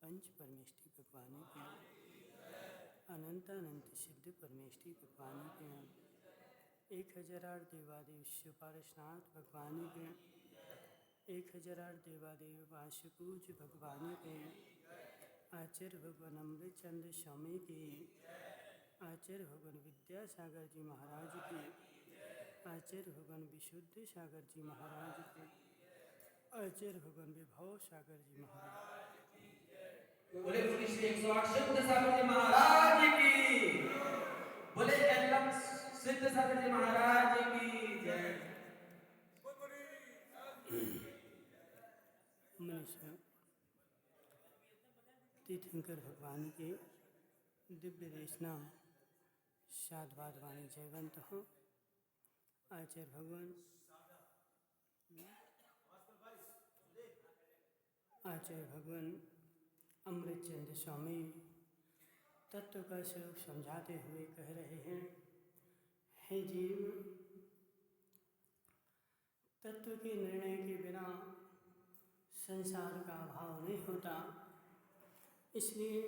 पंच परमेष्टि पकवाने के अनंत अनंत सिद्ध परमेष्टि पकवाने के 1008 देवादेव शिवपारशनाथ भगवान के 1008 देवादेव वाशुपूज भगवान के आचार्य भगवान अमृत चंद्र स्वामी के आचार्य भगवान विद्यासागर जी महाराज के आचार्य भगवान विशुद्ध सागर जी महाराज के आचार्य भगवान विभव सागर जी महाराज बोले श्री 108 सिद्ध सागर जी महाराज की बोले एल्लम सिद्ध सागर जी महाराज की जय। मनुष्य तीर्थंकर भगवान के दिव्य देशना साधवाद वाणी जयवंत हो आचार्य भगवान आचार्य भगवान अमृत चंद्र स्वामी तत्व का स्वरूप समझाते हुए कह रहे हैं, हे जीव, तत्व के निर्णय के बिना संसार का अभाव नहीं होता, इसलिए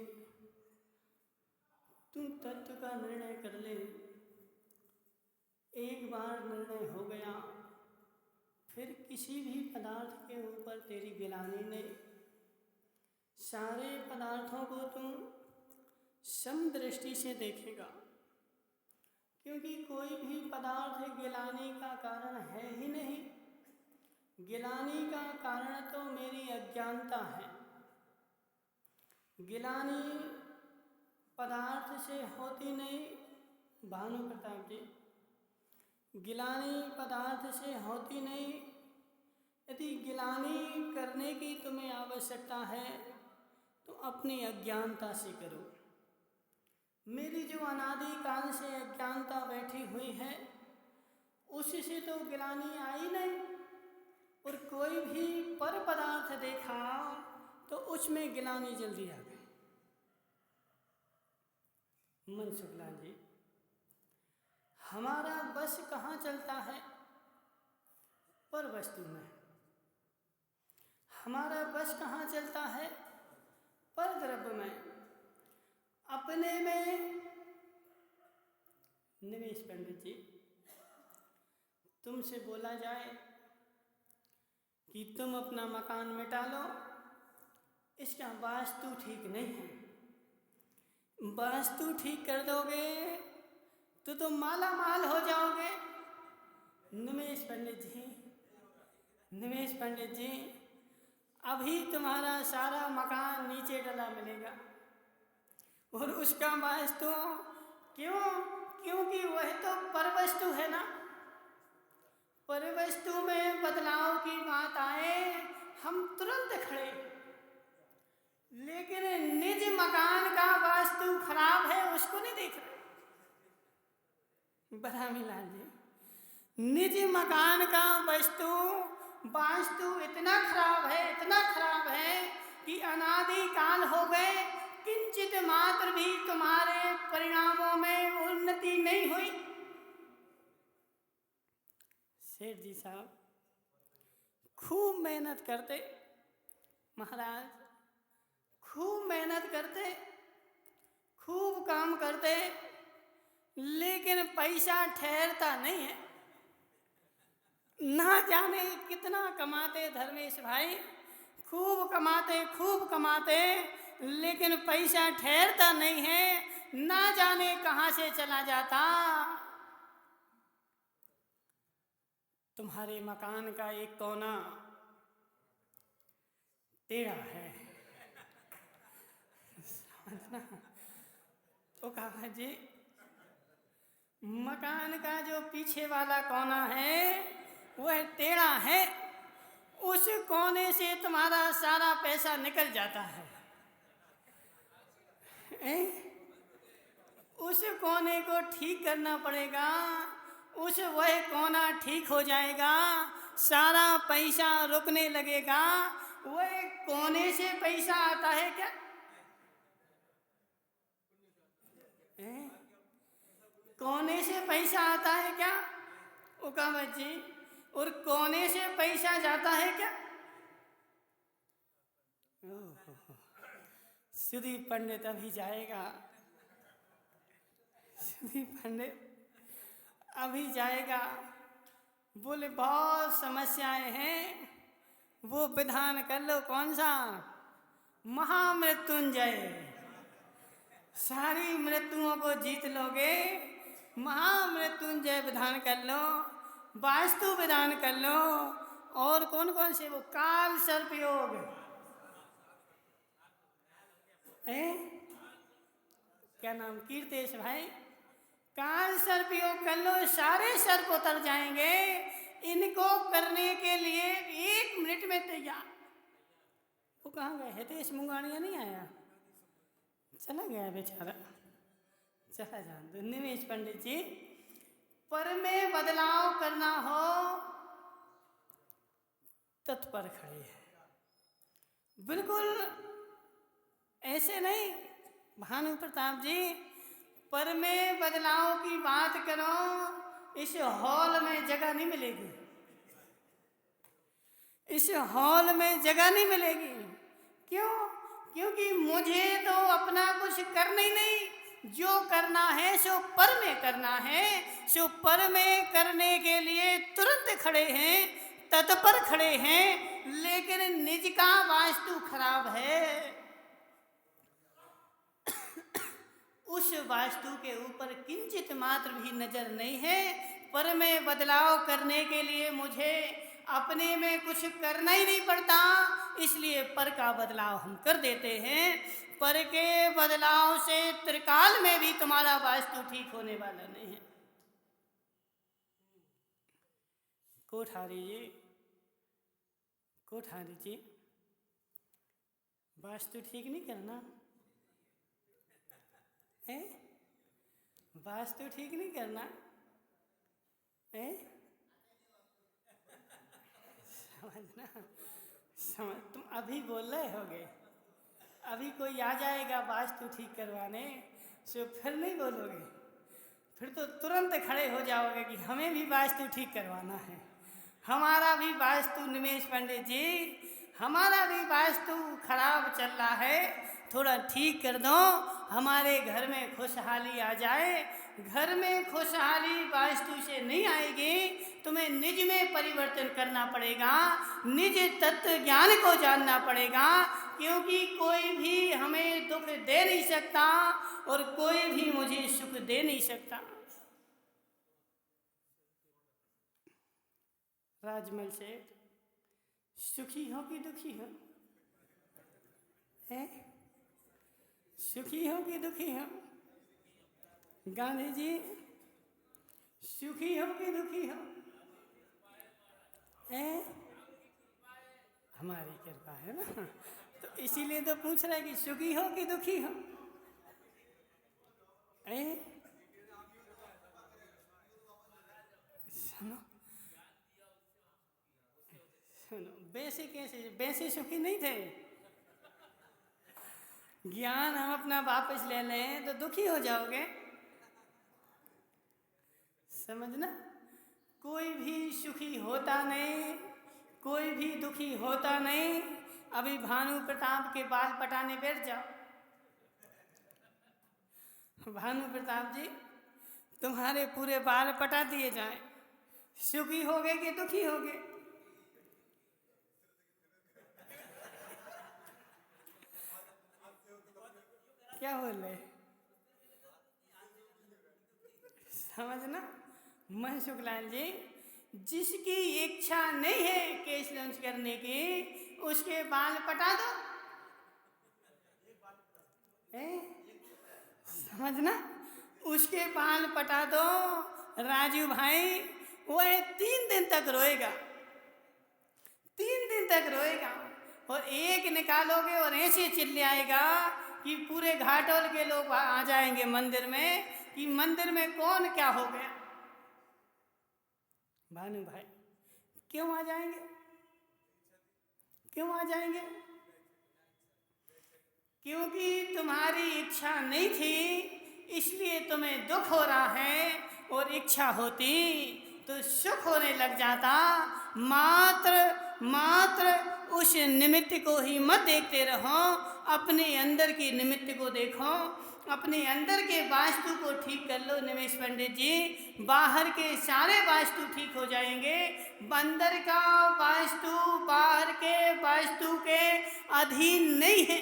तुम तत्व का निर्णय कर ले। एक बार निर्णय हो गया फिर किसी भी पदार्थ के ऊपर तेरी गिलानी नहीं। सारे पदार्थों को तुम समदृष्टि से देखेगा, क्योंकि कोई भी पदार्थ गिलाने का कारण है ही नहीं। गिलाने का कारण तो मेरी अज्ञानता है। गिलानी पदार्थ से होती नहीं, भानु प्रताप जी, गिलानी पदार्थ से होती नहीं। यदि गिलानी करने की तुम्हें आवश्यकता है तो अपनी अज्ञानता से करो। मेरी जो अनादि काल से अज्ञानता बैठी हुई है उससे तो गिलानी आई नहीं। और कोई भी पर पदार्थ देखा तो उसमें गिलानी जल्दी आ गई। मन शुक्ला जी, हमारा बस कहाँ चलता है? पर वस्तु में। हमारा बस कहाँ चलता है? पर द्रव्य में। अपने में निमेश पंडित जी, तुमसे बोला जाए कि तुम अपना मकान मिटा लो, इसका वास्तु ठीक नहीं है। वास्तु ठीक कर दोगे तो तुम माला माल हो जाओगे। निमेश पंडित जी, निमेश पंडित जी, अभी तुम्हारा सारा मकान नीचे डला मिलेगा और उसका वास्तु क्यों? क्योंकि वह तो परवस्तु है ना। परवस्तु में बदलाव की बात आए हम तुरंत खड़े, लेकिन निज मकान का वास्तु खराब है उसको नहीं देख रहे। बरामीलाल जी, निज मकान का वास्तु इतना खराब है, इतना खराब है कि अनादि काल हो गए, किंचित मात्र भी तुम्हारे परिणामों में उन्नति नहीं हुई। सेठ जी साहब खूब मेहनत करते, महाराज खूब मेहनत करते, खूब काम करते, लेकिन पैसा ठहरता नहीं है। ना जाने कितना कमाते धर्मेश भाई, खूब कमाते, लेकिन पैसा ठहरता नहीं है। ना जाने कहाँ से चला जाता। तुम्हारे मकान का एक कोना टेढ़ा है, तो काका जी, मकान का जो पीछे वाला कोना है वह टेढ़ा है। उस कोने से तुम्हारा सारा पैसा निकल जाता है। उस कोने को ठीक करना पड़ेगा। वह कोना ठीक हो जाएगा, सारा पैसा रुकने लगेगा। वह कोने से पैसा आता है क्या? कोने से पैसा आता है क्या? उकामत जी, और कोने से पैसा जाता है क्या? ओहो, सुदीप पंडित अभी जाएगा, सुदीप पंडित अभी जाएगा। बोले बहुत समस्याएं हैं, वो विधान कर लो। कौन सा? महामृत्युंजय। सारी मृत्युओं को जीत लोगे, महामृत्युंजय विधान कर लो, वास्तु विधान कर लो। और कौन कौन से? वो काल सर्प योग है, क्या नाम? कीर्तेश भाई, काल सर्प योग कर लो, सारे सर्प उतर जाएंगे। इनको करने के लिए 1 मिनट में तैयार। वो कहाँ गए? हितेश मुंगानिया नहीं आया? चला गया बेचारा, चला जान दो। निमेश पंडित जी, पर में बदलाव करना हो तत्पर खड़े हैं, बिल्कुल ऐसे नहीं। भानु प्रताप जी, पर में बदलाव की बात करो, इस हॉल में जगह नहीं मिलेगी, इस हॉल में जगह नहीं मिलेगी। क्यों? क्योंकि मुझे तो अपना कुछ करना ही नहीं, जो करना है सो पर में करना है। सो पर में करने के लिए तुरंत खड़े हैं, तत्पर खड़े हैं, लेकिन निज का वास्तु खराब है। उस वास्तु के ऊपर किंचित मात्र भी नजर नहीं है। पर में बदलाव करने के लिए मुझे अपने में कुछ करना ही नहीं पड़ता, इसलिए पर का बदलाव हम कर देते हैं। पर के बदलाव से त्रिकाल में भी तुम्हारा वास्तु ठीक होने वाला नहीं है। कोठारी जी, कोठारी जी, वास्तु ठीक नहीं करना है, वास्तु ठीक नहीं करना है, समझना, समझ। तुम अभी बोल रहे होगे, अभी कोई आ जाएगा वास्तु ठीक करवाने, सो फिर नहीं बोलोगे, फिर तो तुरंत खड़े हो जाओगे कि हमें भी वास्तु ठीक करवाना है, हमारा भी वास्तु। निमेश पंडित जी, हमारा भी वास्तु खराब चल रहा है, थोड़ा ठीक कर दो, हमारे घर में खुशहाली आ जाए। घर में खुशहाली वास्तु से नहीं आएगी, तुम्हें निज में परिवर्तन करना पड़ेगा, निज तत्व ज्ञान को जानना पड़ेगा। क्योंकि कोई भी हमें दुख दे नहीं सकता और कोई भी मुझे सुख दे नहीं सकता। राजमल सेठ, सुखी हो कि दुखी हो? है? सुखी हो कि दुखी हो? गांधी जी, सुखी हो कि दुखी हो? हमारी कृपा है ना, तो इसीलिए तो पूछ रहा है कि सुखी हो कि दुखी हो? सुनो सुनो, वैसे कैसे? वैसे सुखी नहीं थे। ज्ञान हम अपना वापस ले लें तो दुखी हो जाओगे, समझना। कोई भी सुखी होता नहीं, कोई भी दुखी होता नहीं। अभी भानु प्रताप के बाल पटाने बैठ जाओ। भानु प्रताप जी, तुम्हारे पूरे बाल पटा दिए जाएं, सुखी होगे कि दुखी होगे? क्या बोल रहे? समझना। मनसुख लाल जी, जिसकी इच्छा नहीं है केश लंच करने की, उसके बाल पटा दो। समझना, उसके बाल पटा दो। राजू भाई, वह 3 दिन तक रोएगा, 3 दिन तक रोएगा, और एक निकालोगे और ऐसे चिल्लाएगा कि पूरे घाटोल के लोग आ जाएंगे मंदिर में कि मंदिर में कौन क्या हो गया। भानु भाई, क्यों आ जाएंगे? क्यों आ जाएंगे? क्योंकि तुम्हारी इच्छा नहीं थी, इसलिए तुम्हें दुख हो रहा है। और इच्छा होती तो सुख होने लग जाता। मात्र उस निमित्त को ही मत देखते रहो, अपने अंदर के निमित्त को देखो, अपने अंदर के वास्तु को ठीक कर लो निमेश पंडित जी, बाहर के सारे वास्तु ठीक हो जाएंगे। बंदर का वास्तु बाहर के वास्तु के अधीन नहीं है।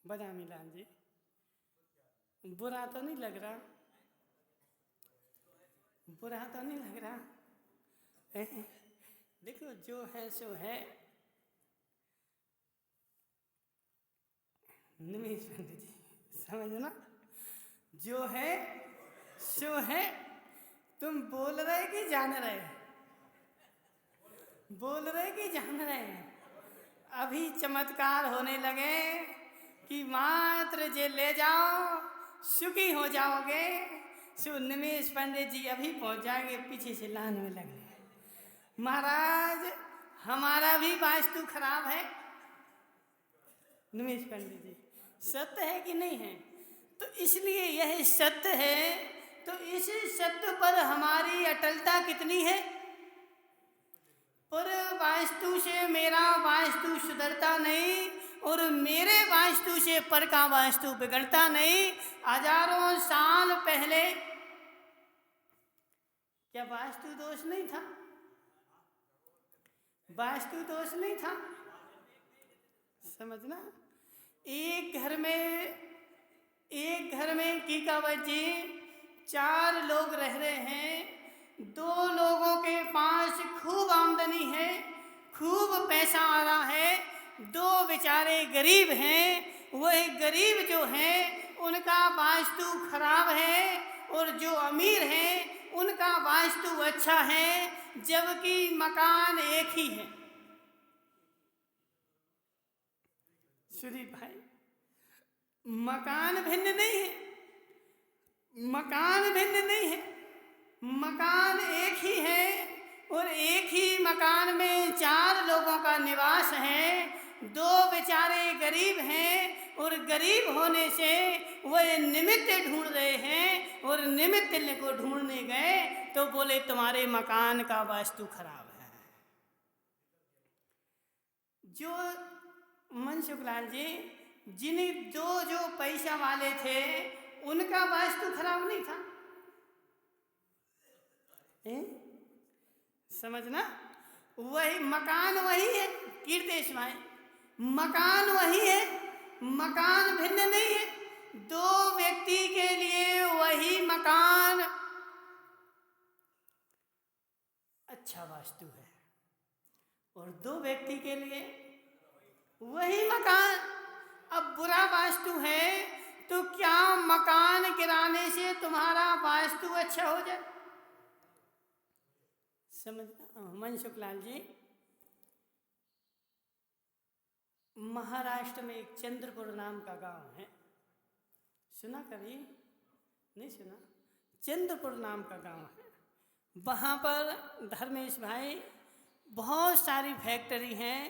बदामी लाल जी, बुरा तो नहीं लग रहा? बुरा तो नहीं लग रहा? देखो जो है सो है। निमेश पंडित जी समझना, जो है सो है। तुम बोल रहे कि जान रहे? बोल रहे कि जान रहे? अभी चमत्कार होने लगे कि मात्र जे ले जाओ सुखी हो जाओगे। सो निमेश पंडित जी अभी पहुंच जाएंगे, पीछे से लाइन में लगे। महाराज हमारा भी वास्तु खराब है। निमेश पंडित जी सत्य है कि नहीं है? तो इसलिए यह सत्य है, तो इस सत्य पर हमारी अटलता कितनी है? पर वास्तु से मेरा वास्तु सुधरता नहीं और मेरे वास्तु से पर का वास्तु बिगड़ता नहीं। हजारों साल पहले क्या वास्तु दोष नहीं था? वास्तु दोष नहीं था? समझना। एक घर में कीकावत जी 4 लोग रह रहे हैं। 2 लोगों के पास खूब आमदनी है, खूब पैसा आ रहा है। 2 बेचारे गरीब हैं। वह गरीब जो हैं उनका वास्तु खराब है और जो अमीर हैं उनका वास्तु अच्छा है, जबकि मकान एक ही है। सुदीप भाई, मकान भिन्न नहीं है, मकान भिन्न नहीं है, मकान एक ही है और एक ही मकान में 4 लोगों का निवास है। 2 बेचारे गरीब हैं और गरीब होने से वह निमित्त ढूंढ रहे हैं और निमित्त को ढूंढने गए तो बोले तुम्हारे मकान का वास्तु खराब है। जो मनसुख लाल जी, जिन जो पैसा वाले थे उनका वास्तु खराब नहीं था। समझना, वही मकान वही है। कीर्तेश भाई, मकान वही है, मकान भिन्न नहीं है। 2 व्यक्ति के लिए वही मकान अच्छा वास्तु है और 2 व्यक्ति के लिए वही मकान अब बुरा वास्तु है। तो क्या मकान गिराने से तुम्हारा वास्तु अच्छा हो जाए? समझना। मनसुख लाल जी, महाराष्ट्र में एक चंद्रपुर नाम का गांव है, सुना कभी? नहीं सुना? चंद्रपुर नाम का गांव है। वहाँ पर धर्मेश भाई बहुत सारी फैक्ट्री हैं।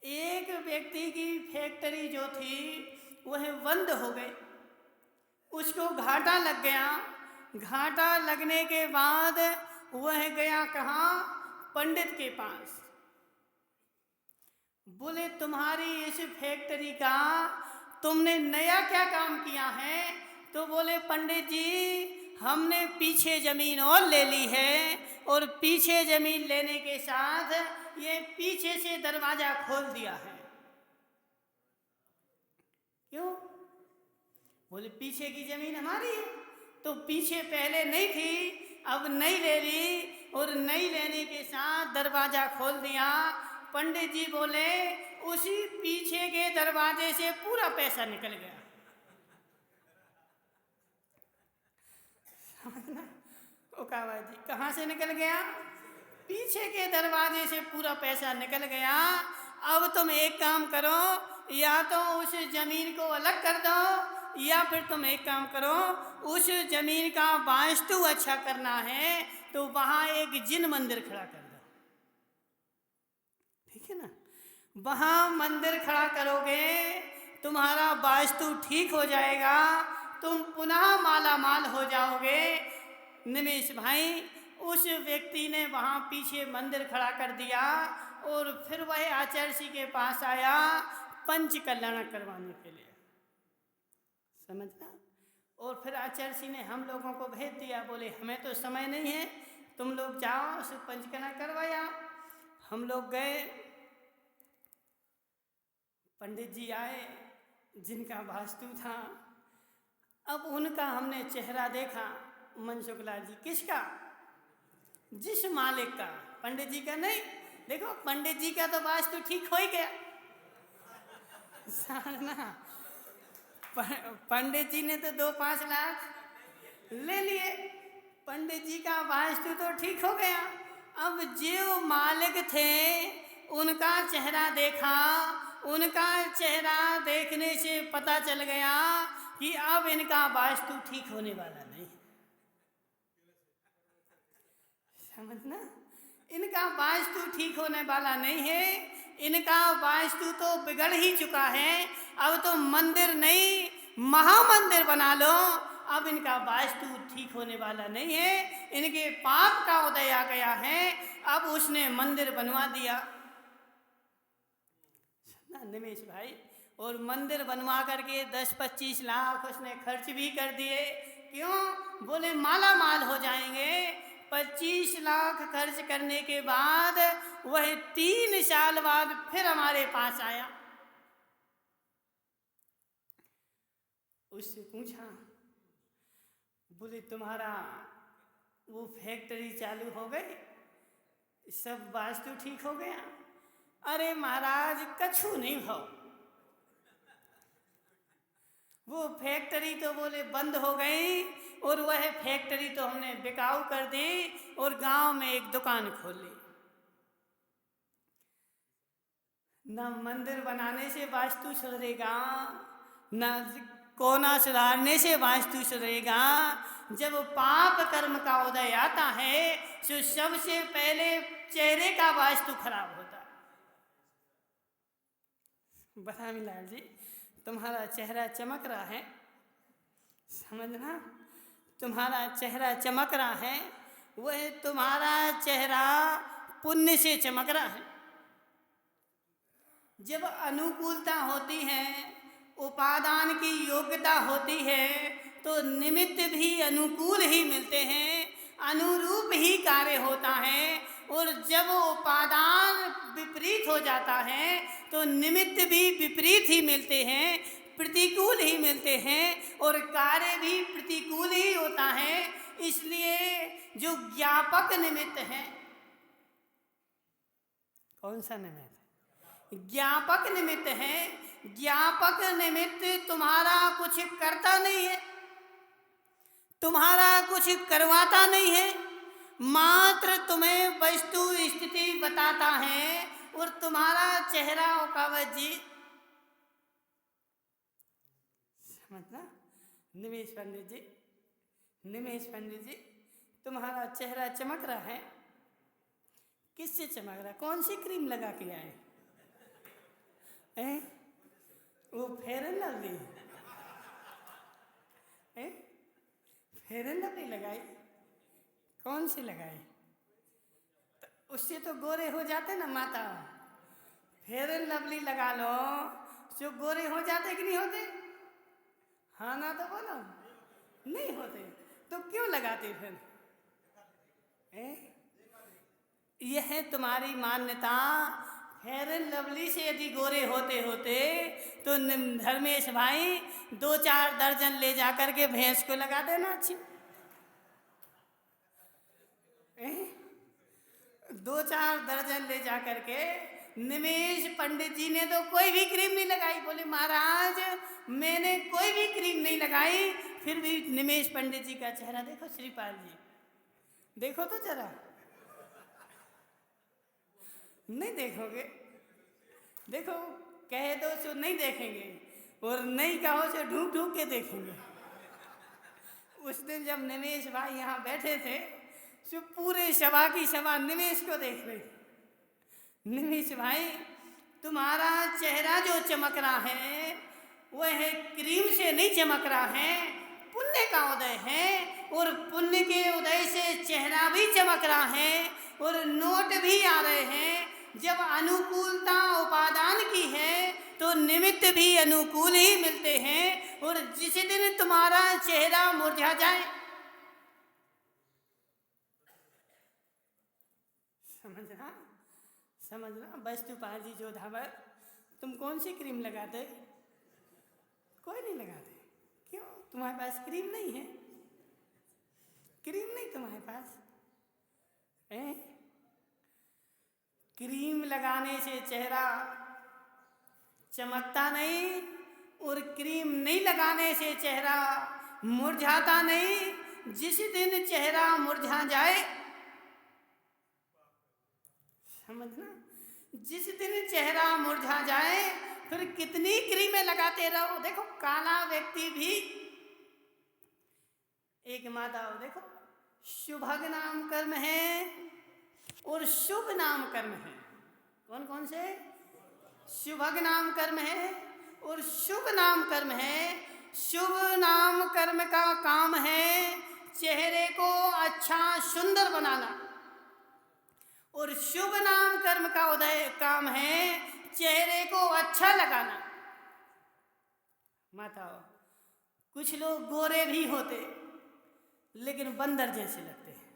एक व्यक्ति की फैक्ट्री जो थी वह बंद हो गई, उसको घाटा लग गया। घाटा लगने के बाद वह गया कहाँ? पंडित के पास। बोले तुम्हारी इस फैक्ट्री का तुमने नया क्या काम किया है? तो बोले पंडित जी हमने पीछे ज़मीन और ले ली है और पीछे ज़मीन लेने के साथ ये पीछे से दरवाज़ा खोल दिया है। क्यों? बोले पीछे की ज़मीन हमारी है। तो पीछे पहले नहीं थी, अब नई ले ली और नई लेने के साथ दरवाज़ा खोल दिया। पंडित जी बोले उसी पीछे के दरवाजे से पूरा पैसा निकल गया। ओकावा जी, कहाँ से निकल गया? पीछे के दरवाजे से पूरा पैसा निकल गया। अब तुम एक काम करो, या तो उस जमीन को अलग कर दो या फिर तुम एक काम करो, उस जमीन का वास्तु अच्छा करना है तो वहाँ एक जिन मंदिर खड़ा कर दो। ठीक है ना? वहाँ मंदिर खड़ा करोगे तुम्हारा वास्तु ठीक हो जाएगा। तुम पुनः माला माल हो जाओगे। निमेश भाई, उस व्यक्ति ने वहाँ पीछे मंदिर खड़ा कर दिया और फिर वह आचार्य जी के पास आया पंच कल्याण करवाने के लिए, समझना। और फिर आचार्य जी ने हम लोगों को भेज दिया, बोले हमें तो समय नहीं है, तुम लोग जाओ, उसे पंच कल्याण करवाया। हम लोग गए, पंडित जी आए जिनका वास्तु था। अब उनका हमने चेहरा देखा, मनसुख लाल जी। किसका? जिस मालिक का, पंडित जी का नहीं। देखो पंडित जी का तो वास्तु ठीक हो ही गया, सारना। पंडित जी ने तो 2-5 लाख ले लिए, पंडित जी का वास्तु तो ठीक हो गया। अब जो मालिक थे उनका चेहरा देखा, उनका चेहरा देखने से पता चल गया कि अब इनका वास्तु ठीक होने वाला नहीं, समझना। इनका वास्तु ठीक होने वाला नहीं है, इनका वास्तु तो बिगड़ ही चुका है। अब तो मंदिर नहीं महामंदिर बना लो, अब इनका वास्तु ठीक होने वाला नहीं है, इनके पाप का उदय आ गया है। अब उसने मंदिर बनवा दिया, निमेश भाई। और मंदिर बनवा करके 10-25 लाख उसने खर्च भी कर दिए। क्यों? बोले माला माल हो जाएंगे। 25 लाख खर्च करने के बाद वह 3 साल बाद फिर हमारे पास आया। उससे पूछा, बोले तुम्हारा वो फैक्ट्री चालू हो गई, सब वास्तु ठीक हो गया? अरे महाराज कछु नहीं भाव, वो फैक्ट्री तो बोले बंद हो गई, और वह फैक्ट्री तो हमने बिकाऊ कर दी और गांव में एक दुकान खोल ली। न मंदिर बनाने से वास्तु सुधरेगा, न कोना सुधारने से वास्तु सुधरेगा। जब पाप कर्म का उदय आता है तो सबसे पहले चेहरे का वास्तु खराब होता है। बरामीलाल जी, तुम्हारा चेहरा चमक रहा है, समझना, तुम्हारा चेहरा चमक रहा है, वह तुम्हारा चेहरा पुण्य से चमक रहा है। जब अनुकूलता होती है, उपादान की योग्यता होती है, तो निमित्त भी अनुकूल ही मिलते हैं, अनुरूप ही कार्य होता है। और जब उपादान विपरीत हो जाता है तो निमित्त भी विपरीत ही मिलते हैं, प्रतिकूल ही मिलते हैं, और कार्य भी प्रतिकूल ही होता है। इसलिए जो ज्ञापक निमित्त है, कौन सा निमित्त? ज्ञापक निमित्त है। ज्ञापक निमित्त तुम्हारा कुछ करता नहीं है, तुम्हारा कुछ करवाता नहीं है, मात्र तुम्हें वस्तु स्थिति बताता है। और तुम्हारा चेहरा उकावत जी, समझना। निमेश पंडित जी, निमेश पंडित जी, तुम्हारा चेहरा चमक रहा है। किससे चमक रहा? कौन सी क्रीम लगा के आए? वो fair and lovely, fair and lovely लगाई? कौन सी लगाई? तो उससे तो गोरे हो जाते ना माता। फेयर एंड लवली लगा लो, जो गोरे हो जाते कि नहीं होते? हाँ ना तो बोलो, नहीं होते तो क्यों लगाते फिर? यह है तुम्हारी मान्यता। फेयर एंड लवली से यदि गोरे होते होते तो धर्मेश भाई 2-4 दर्जन ले जाकर के भैंस को लगा देना अच्छी। 2-4 दर्जन ले जाकर के। निमेश पंडित जी ने तो कोई भी क्रीम नहीं लगाई। बोले महाराज मैंने कोई भी क्रीम नहीं लगाई, फिर भी निमेश पंडित जी का चेहरा देखो। श्रीपाल जी देखो तो जरा, नहीं देखोगे? देखो, कह दो तो नहीं देखेंगे, और नहीं कहो तो ढूंढ ढूंढ के देखेंगे। उस दिन जब निमेश भाई यहाँ बैठे थे तो पूरे सभा की सभा निमेश को देख रही। निमेश भाई, तुम्हारा चेहरा जो चमक रहा है वह क्रीम से नहीं चमक रहा है, का उदय है और पुण्य के उदय से चेहरा भी चमक रहा है और नोट भी आ रहे हैं। जब अनुकूलता उपादान की है तो निमित्त भी अनुकूल ही मिलते हैं। और जिस दिन तुम्हारा चेहरा मुरझा जाए, समझना वस्तुपाल जी जोधावर, तुम कौन सी क्रीम लगाते? कोई नहीं लगाते। क्यों? तुम्हारे पास क्रीम नहीं है? क्रीम नहीं तुम्हारे पास है? क्रीम लगाने से चेहरा चमकता नहीं और क्रीम नहीं लगाने से चेहरा मुरझाता नहीं। जिस दिन चेहरा मुरझा जाए, समझना, जिस दिन चेहरा मुरझा जाए फिर कितनी क्रीमें लगाते रहो। देखो काला व्यक्ति भी, एक माता देखो, शुभग नाम कर्म है और शुभ नाम कर्म है। कौन कौन से? शुभग नाम कर्म है और शुभ नाम कर्म है। शुभ नाम कर्म का काम है चेहरे को अच्छा सुंदर बनाना और शुभ नाम कर्म का उदय काम है चेहरे को अच्छा लगाना। माताओं, कुछ लोग गोरे भी होते लेकिन बंदर जैसे लगते हैं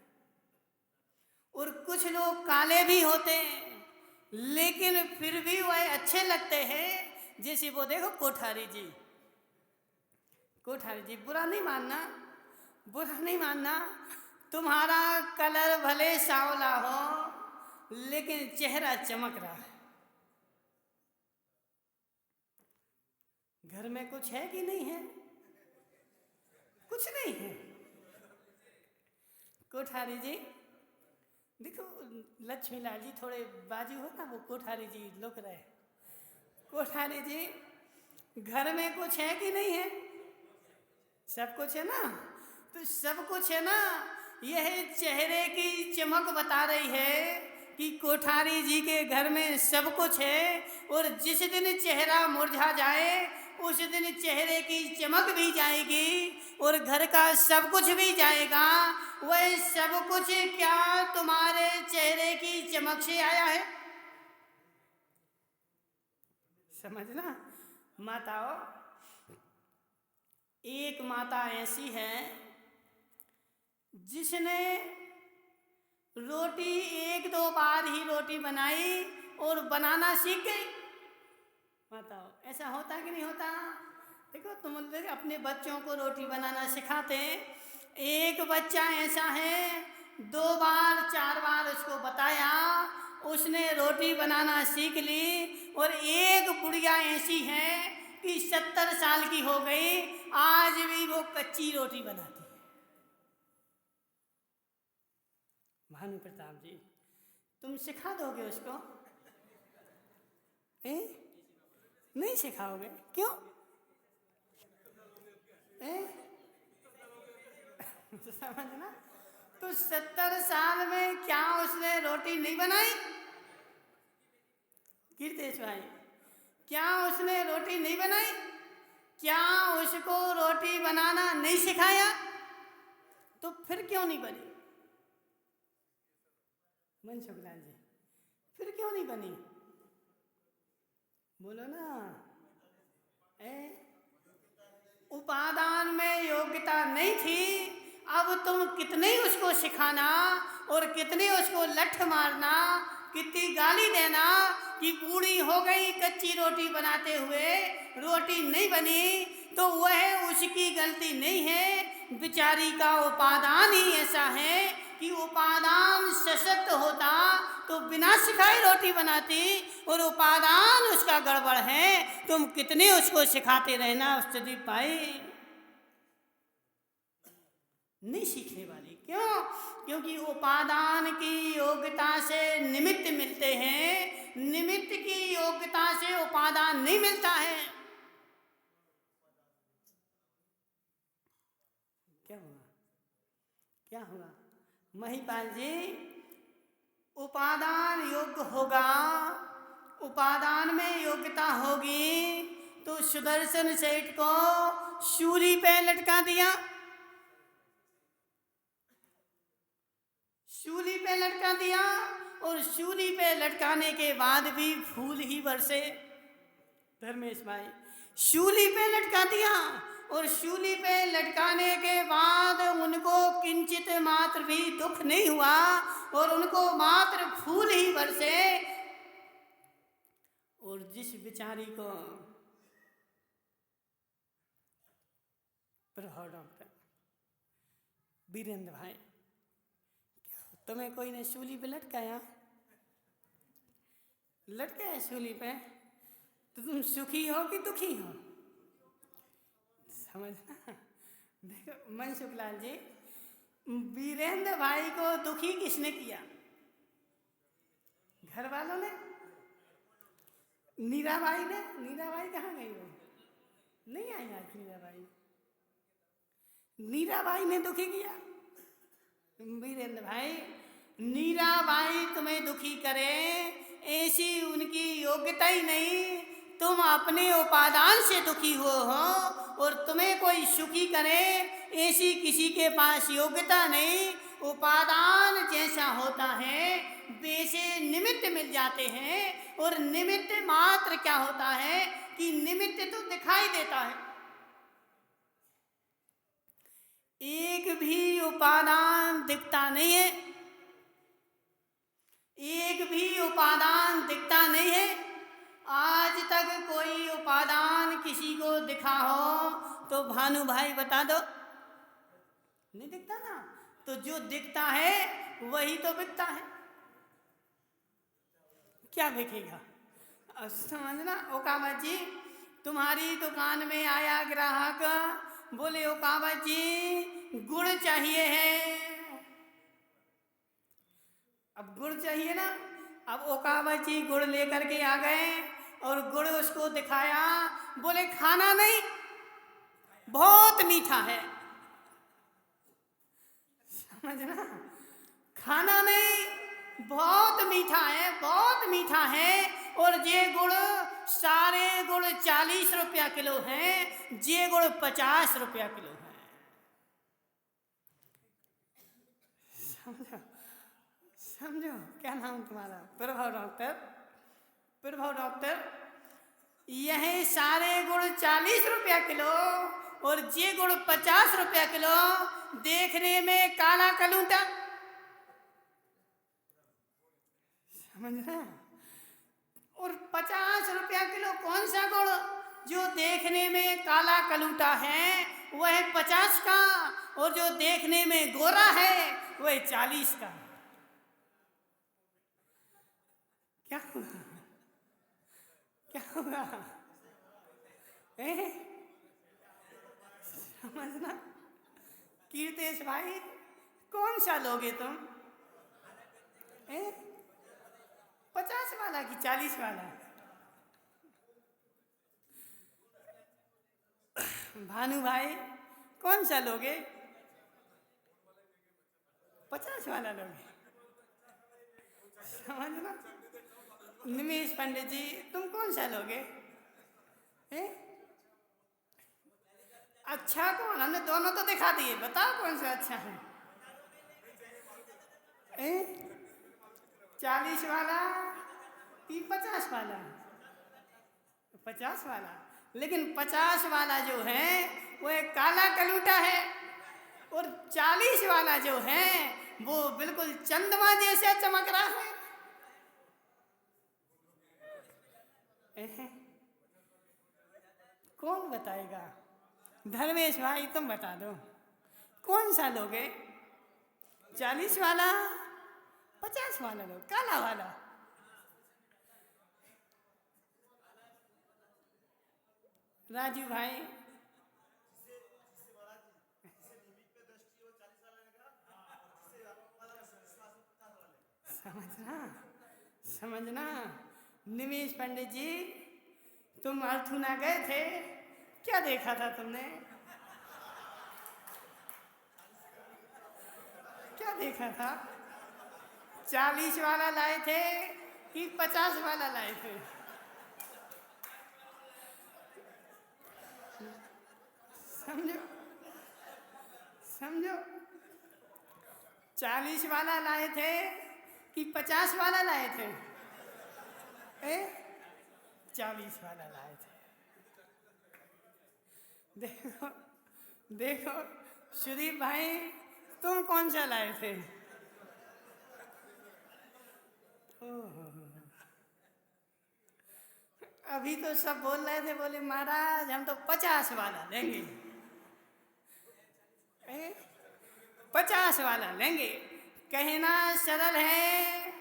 और कुछ लोग काले भी होते हैं लेकिन फिर भी वह अच्छे लगते हैं। जैसे वो देखो कोठारी जी, कोठारी जी, बुरा नहीं मानना, बुरा नहीं मानना, तुम्हारा कलर भले सांवला हो लेकिन चेहरा चमक रहा है। घर में कुछ है कि नहीं है? कुछ नहीं है। कोठारी जी देखो, लक्ष्मी लाल जी थोड़े बाजू हो ना, वो कोठारी जी लुक रहे। कोठारी जी, घर में कुछ है कि नहीं है? सब कुछ है ना? तो सब कुछ है ना, यह चेहरे की चमक बता रही है कि कोठारी जी के घर में सब कुछ है। और जिस दिन चेहरा मुरझा जाए उस दिन चेहरे की चमक भी जाएगी और घर का सब कुछ भी जाएगा। वह सब कुछ क्या तुम्हारे चेहरे की चमक से आया है? समझना माताओं, एक माता ऐसी है जिसने रोटी एक दो बार ही रोटी बनाई और बनाना सीख गई। बताओ, ऐसा होता कि नहीं होता? देखो, तुम अपने बच्चों को रोटी बनाना सिखाते हैं। एक बच्चा ऐसा है, 2 बार 4 बार उसको बताया, उसने रोटी बनाना सीख ली। और एक बुढ़िया ऐसी है कि 70 साल की हो गई, आज भी वो कच्ची रोटी बनाती है। भानु प्रताप जी, तुम सिखा दोगे उसको? नहीं सिखाओगे? क्यों? समझना, तो 70 साल में क्या उसने रोटी नहीं बनाई? कीर्तेश भाई, क्या उसने रोटी नहीं बनाई? क्या उसको रोटी बनाना नहीं सिखाया? तो फिर क्यों नहीं बनी? मनसुख लाल जी, फिर क्यों नहीं बनी? बोलो ना। उपादान में योग्यता नहीं थी। अब तुम कितने उसको सिखाना और कितने उसको लठ मारना, कितनी गाली देना कि बूढ़ी हो गई कच्ची रोटी बनाते हुए, रोटी नहीं बनी, तो वह उसकी गलती नहीं है। बेचारी का उपादान ही ऐसा है कि उपादान सशक्त होता तो बिना सिखाए रोटी बनाती, और उपादान उसका गड़बड़ है। तुम कितने उसको सिखाते रहना सुदीप भाई, नहीं सीखने वाली। क्यों? क्योंकि उपादान की योग्यता से निमित्त मिलते हैं, निमित्त की योग्यता से उपादान नहीं मिलता है। क्या हुआ? क्या हुआ? महिपाल जी, उपादान योग्य होगा, उपादान में योग्यता होगी तो सुदर्शन सेठ को सूली पे लटका दिया, शूली पे लटका दिया और शूली पे लटकाने के बाद भी फूल ही बरसे। धर्मेश भाई, शूली पे लटका दिया और शूली पे लटकाने के बाद उनको किंचित मात्र भी दुख नहीं हुआ और उनको मात्र फूल ही बरसे। और जिस बेचारी को प्रभाव डॉक्टर वीरेंद्र भाई, तुम्हें कोई ने शूली पे लटकाया शूली पे, तो तुम सुखी हो कि दुखी हो? समझना। देखो मनसुख लाल जी, वीरेंद्र भाई को दुखी किसने किया? घर वालों ने? नीराबाई ने? नीराबाई कहाँ गई? वो नहीं आई आज नीराबाई। नीराबाई ने दुखी किया वीरेंद्र भाई। नीराबाई तुम्हें दुखी करे ऐसी उनकी योग्यता ही नहीं। तुम अपने उपादान से दुखी हो और तुम्हें कोई सुखी करे ऐसी किसी के पास योग्यता नहीं। उपादान जैसा होता है वैसे निमित्त मिल जाते हैं। और निमित्त मात्र क्या होता है कि निमित्त तो दिखाई देता है। एक भी उपादान दिखता नहीं है, एक भी उपादान दिखता नहीं है। आज तक कोई उपादान किसी को दिखा हो तो भानु भाई बता दो। नहीं दिखता ना, तो जो दिखता है वही तो बिकता है। क्या बिकेगा? समझना। ओकावत जी, तुम्हारी दुकान में आया ग्राहक, बोले ओकावत जी गुड़ चाहिए है। अब गुड़ चाहिए ना, अब ओकावत जी गुड़ लेकर के आ गए और गुड़ उसको दिखाया। बोले खाना नहीं, बहुत मीठा है। समझना। खाना नहीं, बहुत मीठा है, बहुत मीठा है। और ये गुड़, सारे गुड़ 40 रुपया किलो हैं, ये गुड़ 50 रुपया किलो है। समझो समझो। क्या नाम तुम्हारा? प्रभाव डॉक्टर। प्रभाव डॉक्टर, यह सारे गुड़ 40 रुपया किलो और ये गुड़ 50 रुपया किलो। देखने में काला कलूटा, समझ रहे? और 50 रुपया किलो कौन सा गुड़? जो देखने में काला कलूटा है वह 50 का, और जो देखने में गोरा है वह 40 का। क्या हुआ? क्या हुआ? समझना। कीर्तेश भाई, कौन सा लोगे तुम? 50 वाला कि 40 वाला? भानु भाई, कौन सा लोगे? 50 वाला लोगे। समझना। निमेश पंडित जी, तुम कौन सा लोगे? अच्छा कौन? हमने दोनों तो दिखा दिए, बताओ कौन सा अच्छा है? 40 वाला कि 50 वाला? 50 वाला। लेकिन 50 वाला जो है वो एक काला कलूटा है, और 40 वाला जो है वो बिल्कुल चंद्रमा जैसे चमक रहा है। कौन बताएगा? धर्मेश भाई तुम बता दो, कौन सा लोगे? 40 वाला, 50 वाला लो, काला वाला? राजू भाई, समझना। समझना। निमेश पंडित जी, तुम अर्थुना गए थे, क्या देखा था तुमने? क्या देखा था? 40 वाला लाए थे कि 50 वाला लाए थे? समझो समझो। 40 वाला लाए थे कि 50 वाला लाए थे? 40 वाला लाए थे। देखो देखो सुदीप भाई, तुम कौन सा लाए थे? अभी तो सब बोल रहे थे, बोले महाराज हम तो 50 वाला लेंगे, 50 वाला लेंगे। कहना सरल है,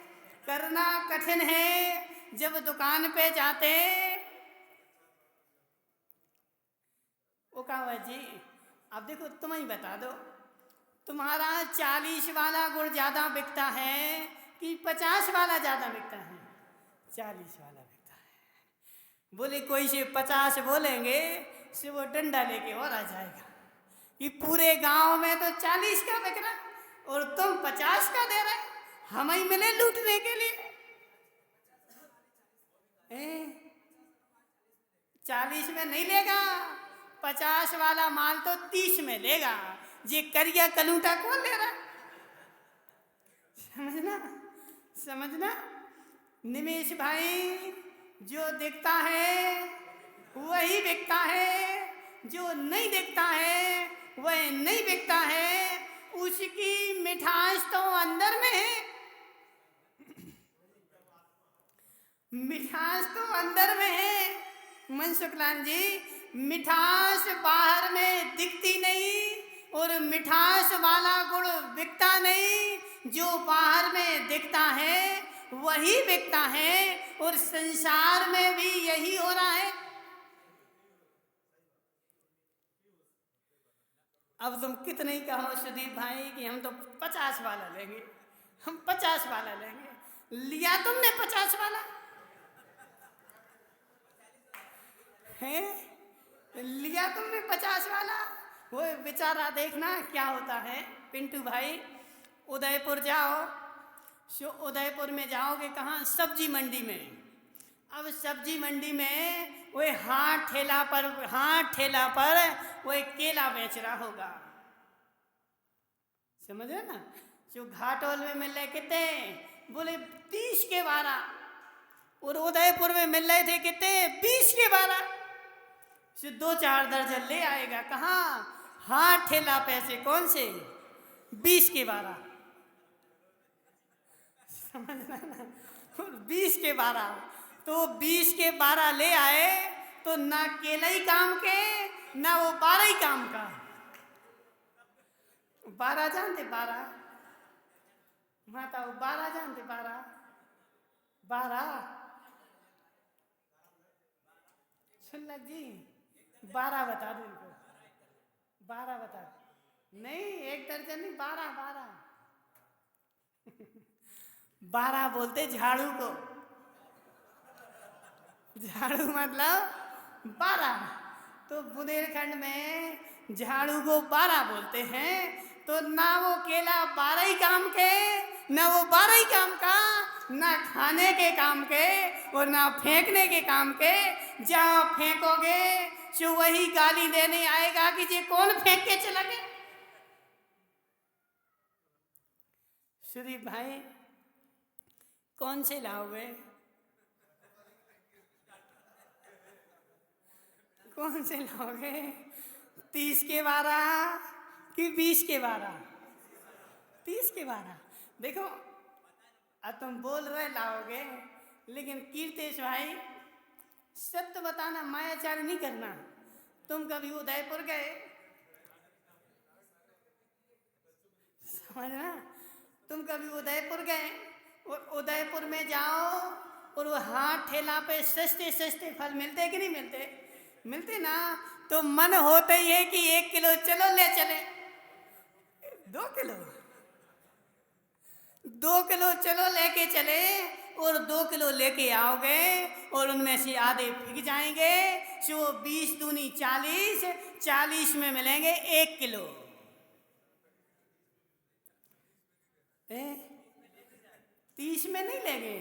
करना कठिन है। जब दुकान पे जाते, वो कहा जी अब देखो तुम ही बता दो, तुम्हारा 40 वाला गुड़ ज्यादा बिकता है कि 50 वाला ज्यादा बिकता है? 40 वाला बिकता है। बोले कोई से 50 बोलेंगे से वो डंडा लेके और आ जाएगा कि पूरे गांव में तो 40 का बिक रहा और तुम 50 का दे रहे, हम ही मिले लूटने के लिए। 40 में नहीं लेगा, 50 वाला माल तो 30 में लेगा। ये करिया कलूटा कौन ले रहा? समझना समझना निमेश भाई, जो दिखता है वही बिकता है, जो नहीं दिखता है वह नहीं बिकता है। उसकी मिठास तो अंदर में है, मिठास तो अंदर में है। मनसुखलाल जी, मिठास बाहर में दिखती नहीं और मिठास वाला गुड़ बिकता नहीं। जो बाहर में दिखता है वही बिकता है और संसार में भी यही हो रहा है। अब तुम कितने ही कहो सुदीप भाई कि हम तो 50 वाला लेंगे, हम 50 वाला लेंगे। लिया तुमने 50 वाला है, लिया तुमने 50 वाला। वो बेचारा देखना क्या होता है। पिंटू भाई, उदयपुर जाओ, उदयपुर में जाओगे कहाँ? सब्जी मंडी में। अब सब्जी मंडी में वो हाथ ठेला पर वो केला बेच रहा होगा, समझ रहे ना? जो घाटोल में मिल रहे कितने? बोले 30 के 12, और उदयपुर में मिल रहे थे कितने? 20 के 12। 2-4 दर्जन ले आएगा। कहाँ? हाथ ठेला पैसे कौन से? 20 के 12, समझना ना? 20 के 12, तो 20 के 12 ले आए तो ना केला ही काम के, ना वो 12 ही काम का। 12 जानते? 12 माता, वो 12 जानते? 12 सुन लग जी, 12 बता दो इनको, 12 बता। नहीं, एक दर्जन नहीं, 12 12 बोलते झाड़ू को, झाड़ू मतलब 12। तो बुंदेलखंड में झाड़ू को 12 बोलते हैं। तो ना वो केला 12 ही काम के, ना वो 12 ही काम का, ना खाने के काम के और ना फेंकने के काम के। जहाँ फेंकोगे जो वही गाली देने आएगा कि ये कौन फेंक के चला गया। सुदीप भाई, कौन से लाओगे? कौन से लाओगे? 30 के 12 कि 20 के 12? 30 के 12। देखो अब तुम बोल रहे लाओगे, लेकिन कीर्तेश भाई सत्य बताना, मायाचार नहीं करना। तुम कभी उदयपुर गए? समझना, तुम कभी उदयपुर गए और उदयपुर में जाओ और वो हाथ ठेला पे सस्ते सस्ते फल मिलते कि नहीं मिलते? मिलते ना। तो मन होता ही है कि 1 किलो चलो ले चले, 2 किलो चलो लेके चले, और 2 किलो लेके आओगे और उनमें से आधे बिक जाएंगे। जो 20 दूनी 40, 40 में मिलेंगे 1 किलो। 30 में नहीं लेंगे,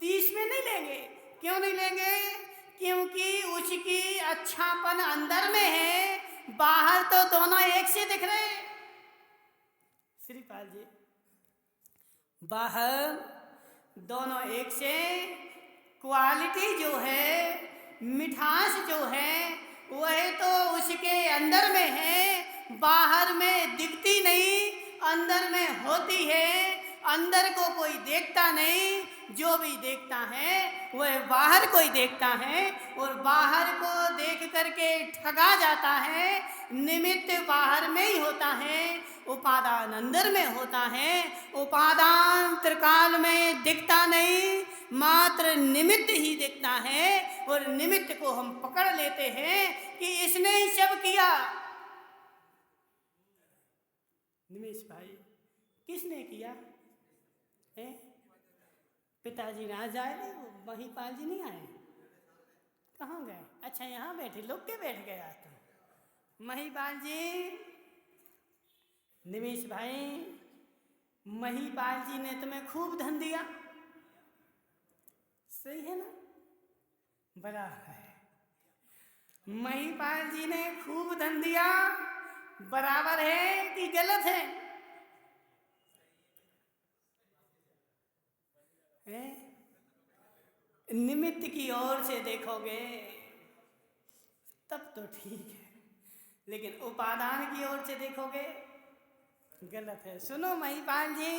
30 में नहीं लेंगे। क्यों नहीं लेंगे? क्योंकि उसकी अच्छापन अंदर में है, बाहर तो दोनों एक से दिख रहे हैं। श्रीपाल जी, बाहर दोनों एक से। क्वालिटी जो है, मिठास जो है, वह तो उसके अंदर में है, बाहर में दिखती नहीं, अंदर में होती है। अंदर को कोई देखता नहीं, जो भी देखता है वह बाहर को ही देखता है, और बाहर को देख करके ठगा जाता है। निमित्त बाहर में ही होता है, उपादान अंदर में होता है। उपादान त्रिकाल में दिखता नहीं, मात्र निमित्त ही दिखता है, और निमित्त को हम पकड़ लेते हैं कि इसने ही सब किया। निमेश भाई, किसने किया है? पिताजी ना जाए नहीं, वो महिपाल जी नहीं आए? कहाँ गए? अच्छा, यहाँ बैठे, लोग के बैठ गए आज तो। महिपाल जी, निमेश भाई, महिपाल जी ने तुम्हें खूब धन दिया, सही है ना? बराबर है। महिपाल जी ने खूब धन दिया, बराबर है कि गलत है? निमित्त की ओर से देखोगे तब तो ठीक है, लेकिन उपादान की ओर से देखोगे गलत है। सुनो महिपाल जी,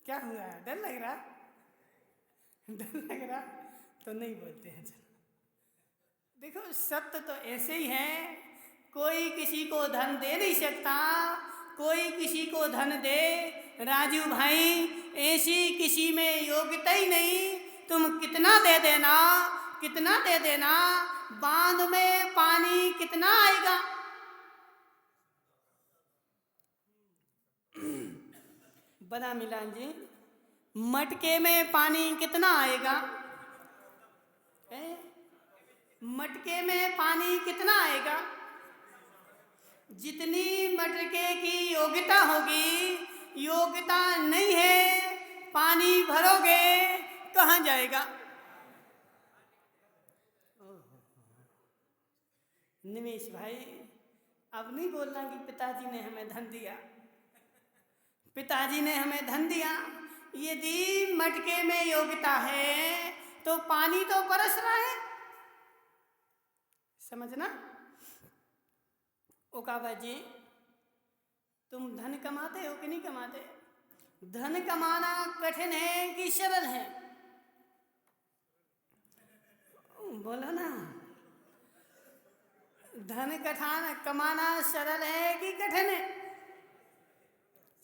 क्या हुआ? डर लग रहा? डर लग रहा तो नहीं बोलते हैं। चलो देखो, सत्य तो ऐसे ही है, कोई किसी को धन दे नहीं सकता, कोई किसी को धन दे। राजू भाई, ऐसी किसी में योग्यता ही नहीं। तुम कितना दे देना, कितना दे देना, बांध में पानी कितना आएगा? बना मिलान जी, मटके में पानी कितना आएगा? मटके में पानी कितना आएगा? जितनी मटके की योग्यता होगी, योग्यता नहीं है, पानी भरोगे कहाँ जाएगा? निमेश भाई, अब नहीं बोलना कि पिताजी ने हमें धन दिया, पिताजी ने हमें धन दिया। यदि मटके में योग्यता है तो पानी तो बरस रहा है, समझना। ओकाबा जी, तुम धन कमाते हो कि नहीं कमाते? धन कमाना कठिन है कि सरल है? बोलो ना। धन कमाना सरल है कि कठिन है?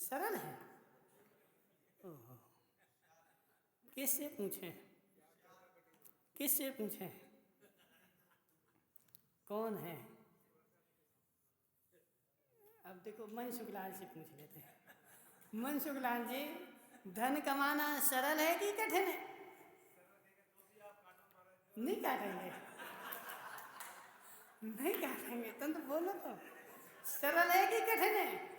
सरल है। किससे पूछें? किससे पूछें? कौन है? अब देखो, मनसुख लाल से पूछ लेते हैं। मनसुख लाल जी, धन कमाना सरल है कि कठिन है? नहीं काटेंगे, नहीं काटेंगे, तुम तो बोलो तो। सरल है कि कठिन है?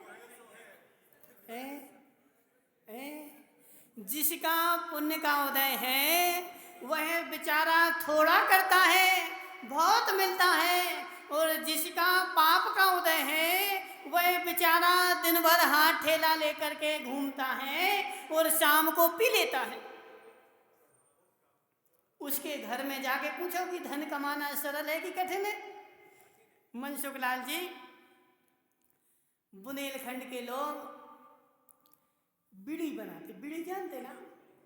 जिसका पुण्य का उदय है वह बेचारा थोड़ा करता है, बहुत मिलता है, और जिसका पाप का उदय है वह बेचारा दिन भर हाथ ठेला लेकर के घूमता है और शाम को पी लेता है। उसके घर में जाके पूछो कि धन कमाना सरल है कि कठिन है? मनसुख लाल जी, बुंदेलखंड के लोग बीड़ी बनाते, बीड़ी जानते ना,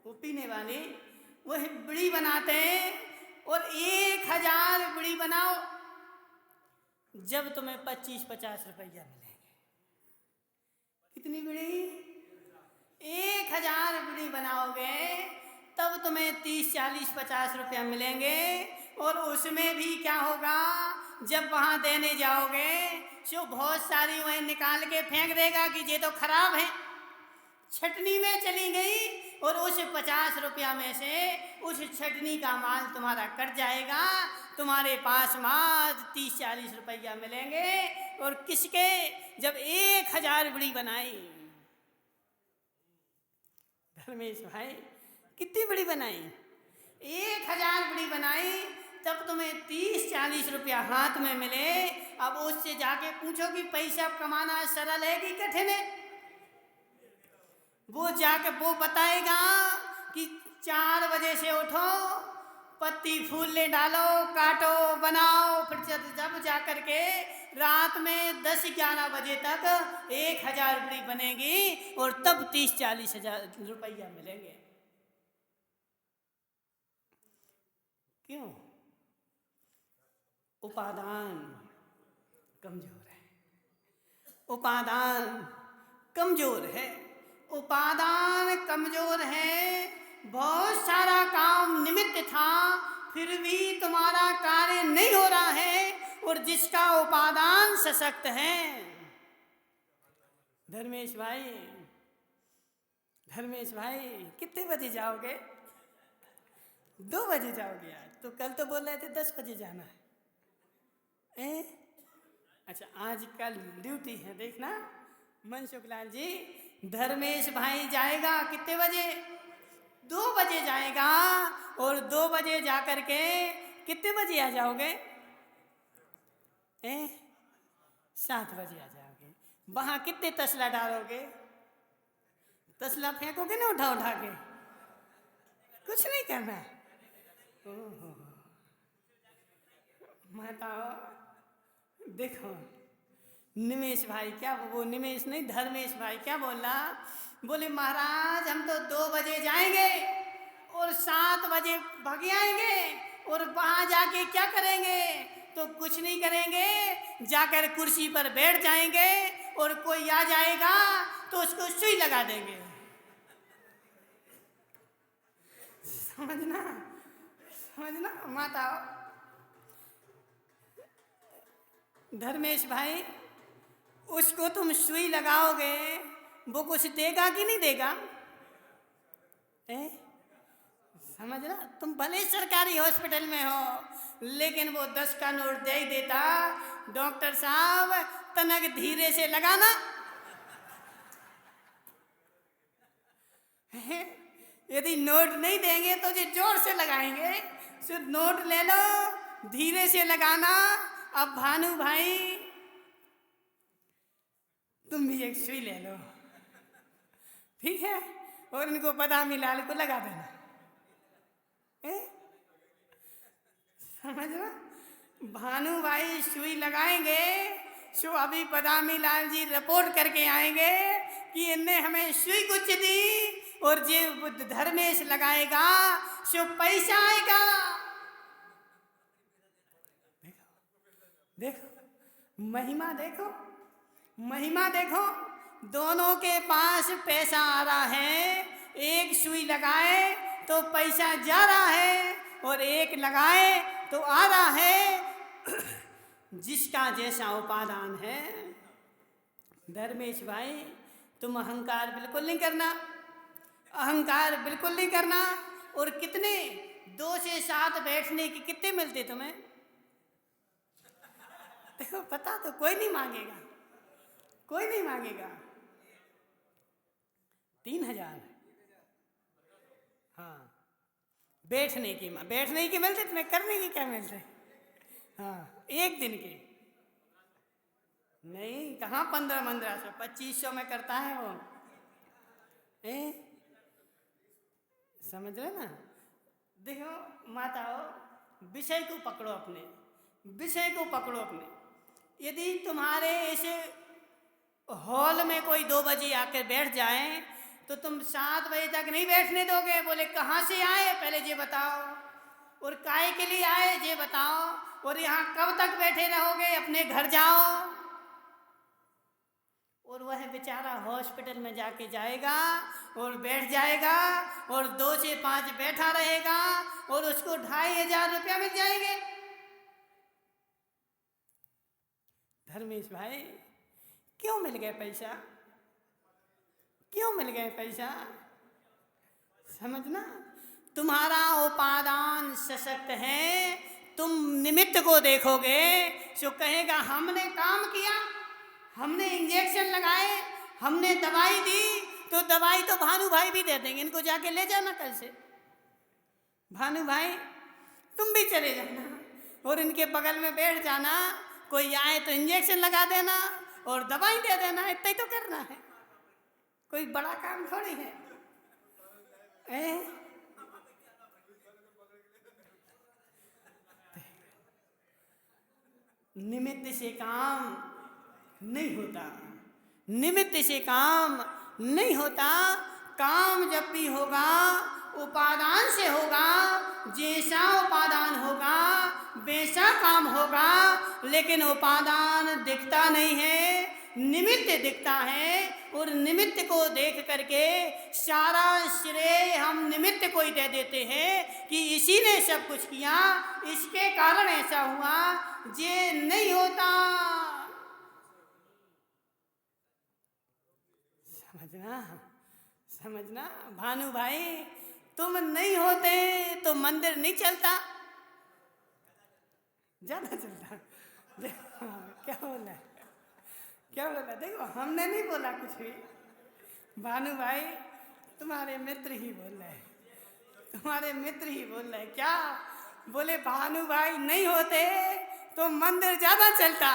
वो पीने वाले, वह बीड़ी बनाते हैं, और 1000 बीड़ी बनाओ, जब तुम्हें 25-50 रुपया मिलेंगे। कितनी बीड़ी? 1000 बीड़ी बनाओगे तब तुम्हें 30-40-50 रुपया मिलेंगे। और उसमें भी क्या होगा, जब वहाँ देने जाओगे तो बहुत सारी वहीं निकाल के फेंक देगा कि ये तो खराब है, छटनी में चली गई, और उस 50 रुपया में से उस छटनी का माल तुम्हारा कट जाएगा। तुम्हारे पास मात्र 30-40 रुपया मिलेंगे। और किसके? जब 1000 बीड़ी बनाई। धर्मेश भाई, कितनी बीड़ी बनाई? 1000 बीड़ी बनाई, तब तुम्हें 30-40 रुपया हाथ में मिले। अब उससे जाके पूछो कि पैसा कमाना सरल है कि कठिन है? वो जाके वो बताएगा कि 4 बजे से उठो, पत्ती फूल ले डालो, काटो, बनाओ, फिर जब जा कर के रात में 10-11 बजे तक 1,000 रुपये बनेगी और तब 30-40 हजार रुपया मिलेंगे। क्यों? उपादान कमजोर है, उपादान कमजोर है, उपादान कमजोर है। बहुत सारा काम निमित्त था, फिर भी तुम्हारा कार्य नहीं हो रहा है, और जिसका उपादान सशक्त है। धर्मेश भाई, धर्मेश भाई कितने बजे जाओगे? 2 बजे जाओगे आज? तो कल तो बोल रहे थे 10 बजे जाना है। अच्छा, आज कल ड्यूटी है, देखना मनसुख लाल जी। धर्मेश भाई जाएगा कितने बजे? 2 बजे जाएगा, और 2 बजे जाकर के कितने बजे आ जाओगे? 7 बजे आ जाओगे। वहां कितने तसला डालोगे? तसला फेंकोगे ना उठा उठा के? कुछ नहीं करना। माताओ देखो, निमेश भाई क्या, वो निमेश नहीं, धर्मेश भाई क्या बोला? बोले महाराज हम तो 2 बजे जाएंगे और 7 बजे भाग आएंगे, और वहां जाके क्या करेंगे? तो कुछ नहीं करेंगे, जाकर कुर्सी पर बैठ जाएंगे, और कोई आ जाएगा तो उसको सुई लगा देंगे। समझना, समझना माता। धर्मेश भाई, उसको तुम सुई लगाओगे, वो कुछ देगा कि नहीं देगा? समझना, तुम भले सरकारी हॉस्पिटल में हो, लेकिन वो 10 का नोट दे ही देता। डॉक्टर साहब तनक धीरे से लगाना। यदि नोट नहीं देंगे तो जो जोर से लगाएंगे। सिर्फ नोट ले लो, धीरे से लगाना। अब भानु भाई तुम भी एक सुई ले लो, ठीक है, और इनको बादामी लाल को लगा देना। समझना, भानु भाई सुई लगाएंगे, सो अभी बादामी लाल जी रिपोर्ट करके आएंगे कि इनने हमें सुई कुछ दी, और जो धर्मेश लगाएगा सो पैसा आएगा। देखो महिमा, देखो महिमा, देखो दोनों के पास पैसा आ रहा है। एक सुई लगाए तो पैसा जा रहा है, और एक लगाए तो आ रहा है। जिसका जैसा उपादान है। धर्मेश भाई, तुम अहंकार बिल्कुल नहीं करना, अहंकार बिल्कुल नहीं करना। और कितने 2 से 7 बैठने की कितने मिलते तुम्हें? देखो पता तो कोई नहीं मांगेगा, कोई नहीं मांगेगा। 3,000। हाँ, बैठने की मिलते तुम्हें, करने की क्या मिलते? हाँ, एक दिन की नहीं, कहाँ 1500 2500 में करता है वो। समझ रहे ना? देखो माताओ, विषय को पकड़ो, अपने विषय को पकड़ो अपने। यदि तुम्हारे ऐसे हॉल में कोई 2 बजे आकर बैठ जाए, तो तुम 7 बजे तक नहीं बैठने दोगे। बोले कहाँ से आए पहले ये बताओ, और काहे के लिए आए ये बताओ, और यहाँ कब तक बैठे रहोगे? अपने घर जाओ। और वह बेचारा हॉस्पिटल में जाके जाएगा और बैठ जाएगा, और 2 से 5 बैठा रहेगा, और उसको 2,500 रुपया मिल जाएंगे। धर्मेश भाई, क्यों मिल गए पैसा? क्यों मिल गए पैसा? समझना, तुम्हारा उपादान सशक्त है। तुम निमित्त को देखोगे जो कहेगा हमने काम किया, हमने इंजेक्शन लगाए, हमने दवाई दी, तो दवाई तो भानु भाई भी दे देंगे। इनको जाके ले जाना कल से। भानु भाई तुम भी चले जाना और इनके बगल में बैठ जाना। कोई आए तो इंजेक्शन लगा देना और दवाई दे देना, इतना ही तो करना है। कोई बड़ा काम थोड़ी है। ए? निमित्त से काम नहीं होता, निमित्त से काम नहीं होता। काम जब भी होगा उपादान से होगा, जैसा उपादान होगा वैसा काम होगा। लेकिन उपादान दिखता नहीं है, निमित्त दिखता है। और निमित्त को देख करके सारा श्रेय हम निमित्त को ही दे देते हैं कि इसी ने सब कुछ किया, इसके कारण ऐसा हुआ। ये नहीं होता, समझना समझना। भानु भाई, तुम नहीं होते तो मंदिर नहीं चलता, ज्यादा चलता। क्या बोला, क्या बोला? देखो, हमने नहीं बोला कुछ भी। भानु भाई तुम्हारे मित्र ही बोल रहे हैं, तुम्हारे मित्र ही बोल रहे हैं। क्या बोले? भानु भाई नहीं होते तो मंदिर ज्यादा चलता।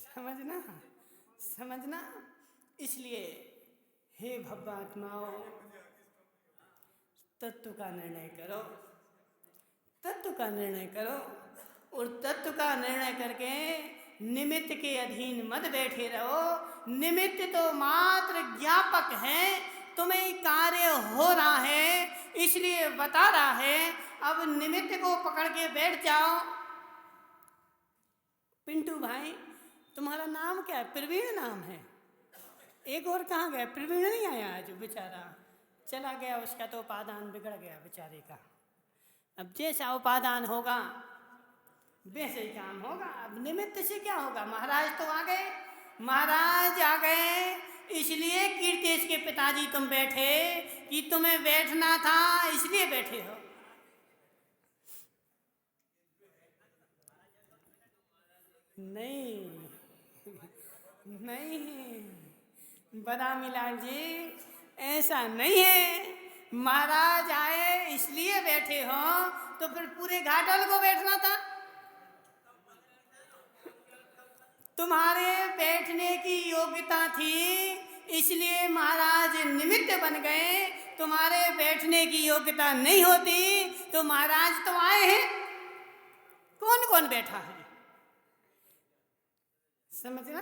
समझना समझना। इसलिए हे भव्यात्माओं, तत्व का निर्णय करो, तत्व का निर्णय करो। और तत्व का निर्णय करके निमित्त के अधीन मत बैठे रहो। निमित्त तो मात्र ज्ञापक है, तुम्हें कार्य हो रहा है इसलिए बता रहा है। अब निमित्त को पकड़ के बैठ जाओ। पिंटू भाई, तुम्हारा नाम क्या है? प्रवीण नाम है। एक और कहाँ गया? प्रवीण नहीं आया आज, बेचारा चला गया। उसका तो उपादान बिगड़ गया बेचारे का। अब जैसा उपादान होगा वैसे ही काम होगा। अब निमित्त से क्या होगा? महाराज तो आ गए, महाराज आ गए, इसलिए कीर्तेश के पिताजी तुम बैठे कि तुम्हें बैठना था, इसलिए बैठे हो। नहीं नहीं बदामीलाल जी, ऐसा नहीं है। महाराज आए इसलिए बैठे हो, तो फिर पूरे घाटल को बैठना था। तुम्हारे बैठने की योग्यता थी इसलिए महाराज निमित्त बन गए। तुम्हारे बैठने की योग्यता नहीं होती तो महाराज तो आए हैं। कौन कौन बैठा है? समझना।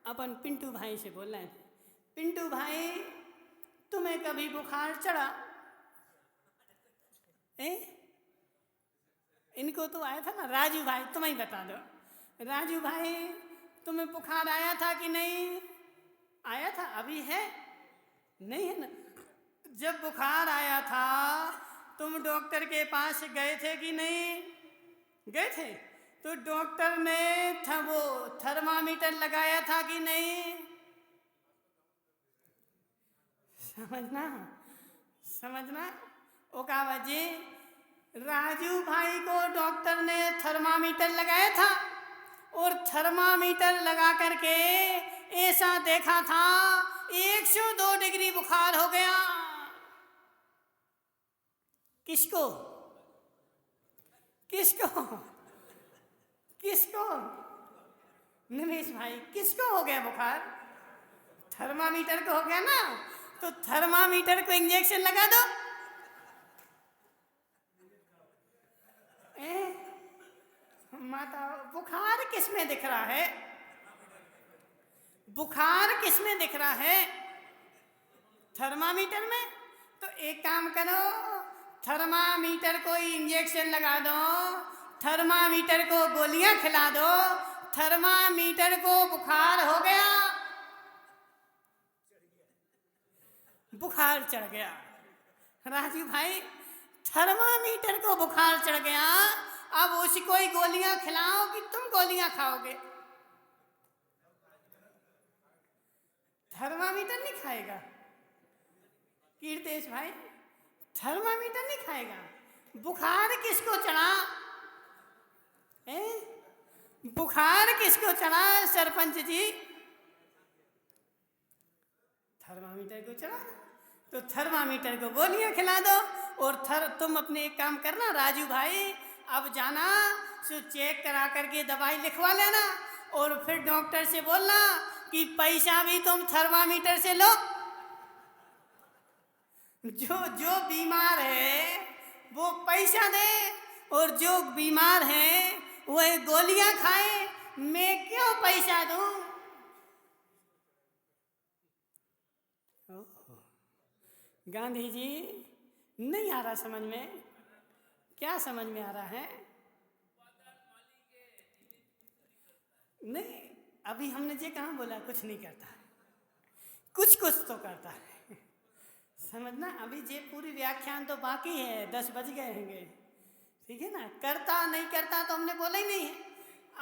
अपन पिंटू भाई से बोल रहे थे, पिंटू भाई तुम्हें कभी बुखार चढ़ा? इनको तो आया था ना। राजू भाई तुम ही बता दो, राजू भाई तुम्हें बुखार आया था कि नहीं? आया था। अभी है? नहीं है ना। जब बुखार आया था तुम डॉक्टर के पास गए थे कि नहीं गए थे? तो डॉक्टर ने वो थर्मामीटर लगाया था कि नहीं? समझना समझना। ओकावा जी, राजू भाई को डॉक्टर ने थर्मामीटर लगाया था और थर्मामीटर लगा करके ऐसा देखा था 102 डिग्री बुखार हो गया। किसको किसको किसको? निमेश भाई, किसको हो गया बुखार? थर्मामीटर को हो गया ना। तो थर्मामीटर को इंजेक्शन लगा दो। माता, बुखार किस में दिख रहा है? बुखार किस में दिख रहा है? थर्मामीटर में। तो एक काम करो, थर्मामीटर को इंजेक्शन लगा दो, थर्मामीटर को गोलियां खिला दो। थर्मामीटर को बुखार हो गया, बुखार चढ़ गया। राजू भाई, थर्मामीटर को बुखार चढ़ गया, अब उसको ही गोलियां खिलाओ कि तुम गोलियां खाओगे? थर्मामीटर नहीं खाएगा। कीर्तेश भाई, थर्मामीटर नहीं खाएगा। बुखार किसको चढ़ा? बुखार किसको चढ़ा सरपंच जी? थर्मामीटर को चढ़ा। तो थर्मामीटर को गोलियां खिला दो और तुम अपने एक काम करना राजू भाई, अब जाना सो चेक करा करके दवाई लिखवा लेना और फिर डॉक्टर से बोलना कि पैसा भी तुम थर्मामीटर से लो। जो जो बीमार है वो पैसा दे और जो बीमार है वह गोलियां खाए, मैं क्यों पैसा दूं? गांधी जी नहीं आ रहा समझ में? क्या समझ में आ रहा है? नहीं, अभी हमने जे कहाँ बोला कुछ नहीं करता, कुछ कुछ तो करता है। समझना, अभी जे पूरी व्याख्यान तो बाकी है, 10 बज गए होंगे, ठीक है ना। करता नहीं करता तो हमने बोला ही नहीं है।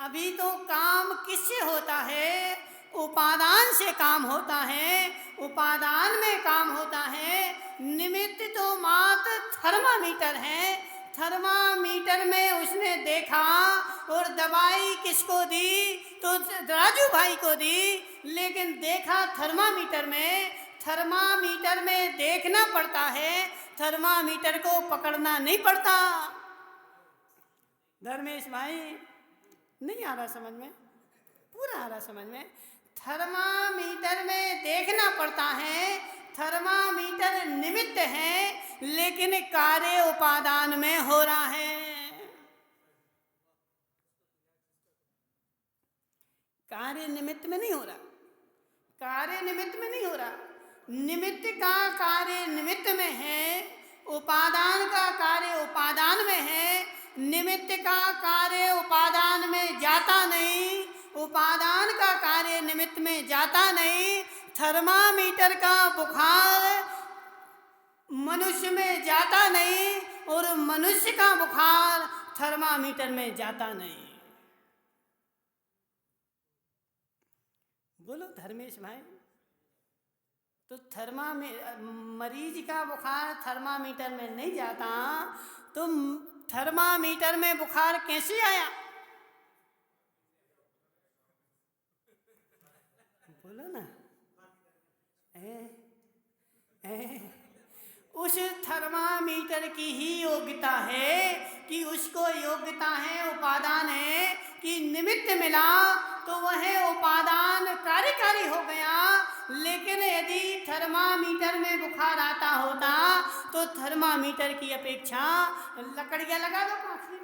अभी तो काम किससे होता है? उपादान से काम होता है, उपादान में काम होता है। निमित्त तो मात्र थर्मामीटर है। थर्मामीटर में उसने देखा और दवाई किसको दी? तो राजू भाई को दी, लेकिन देखा थर्मामीटर में। थर्मामीटर में देखना पड़ता है, थर्मामीटर को पकड़ना नहीं पड़ता। धर्मेश भाई नहीं आ रहा समझ में? पूरा आ रहा समझ में? थर्मामीटर में देखना पड़ता है, थर्मामीटर निमित्त है, लेकिन कार्य उपादान में हो रहा है। कार्य निमित्त में नहीं हो रहा, कार्य निमित्त में नहीं हो रहा। निमित्त का कार्य निमित्त में है, उपादान का कार्य उपादान में है। निमित्त का कार्य उपादान में जाता नहीं, उपादान का कार्य निमित्त में जाता नहीं। थर्मामीटर का बुखार मनुष्य में जाता नहीं और मनुष्य का बुखार थर्मामीटर में जाता नहीं। बोलो धर्मेश भाई, तो मरीज का बुखार थर्मामीटर में नहीं जाता, तो थर्मामीटर में बुखार कैसे आया? बोलो ना। उस थर्मामीटर की ही योग्यता है कि उसको योग्यता है, उपादान है कि निमित्त मिला तो वह उपादान कार्यकारी हो गया। लेकिन यदि थर्मामीटर में बुखार आता होता तो थर्मामीटर की अपेक्षा लकड़ियां लगा दो पाखी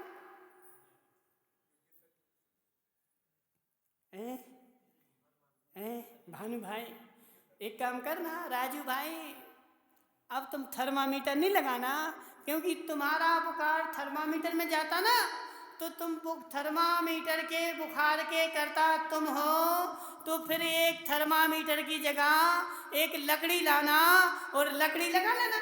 में। भानु भाई एक काम करना, राजू भाई अब तुम थर्मामीटर नहीं लगाना, क्योंकि तुम्हारा बुखार थर्मामीटर में जाता ना, तो तुम थर्मामीटर के बुखार के कर्ता तुम हो, तो फिर एक थर्मामीटर की जगह एक लकड़ी लाना और लकड़ी लगा लेना।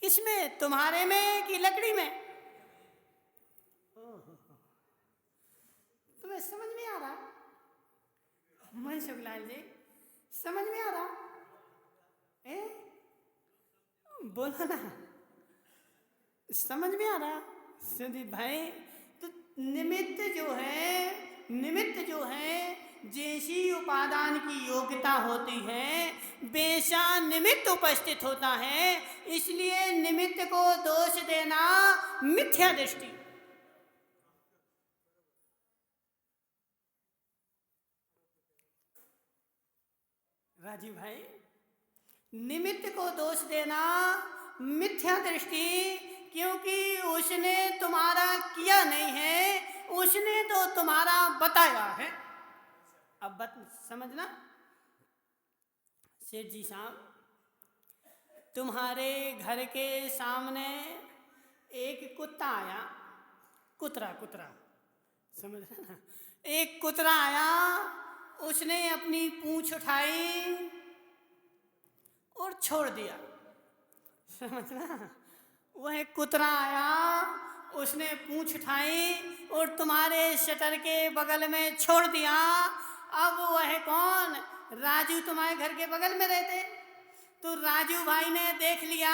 किसमें? तुम्हारे में कि लकड़ी में? तुम्हें समझ में आ रहा? मनसुख लाल जी समझ में आ रहा? बोलो ना, समझ में आ रहा? सुदीप भाई, तो निमित्त जो है जैसी उपादान की योग्यता होती है वैसा निमित्त उपस्थित होता है, इसलिए निमित्त को दोष देना मिथ्या दृष्टि। राजीव भाई, निमित्त को दोष देना मिथ्या दृष्टि, क्योंकि उसने तुम्हारा किया नहीं है, उसने तो तुम्हारा बताया है। अब समझना, सेठ जी साहब, तुम्हारे घर के सामने एक कुत्ता आया, कुतरा समझना ना, एक कुतरा आया, उसने अपनी पूंछ उठाई और छोड़ दिया। समझना, वह कुतरा आया, उसने पूंछ उठाई और तुम्हारे शटर के बगल में छोड़ दिया। अब वह कौन? राजू तुम्हारे घर के बगल में रहते, तो राजू भाई ने देख लिया।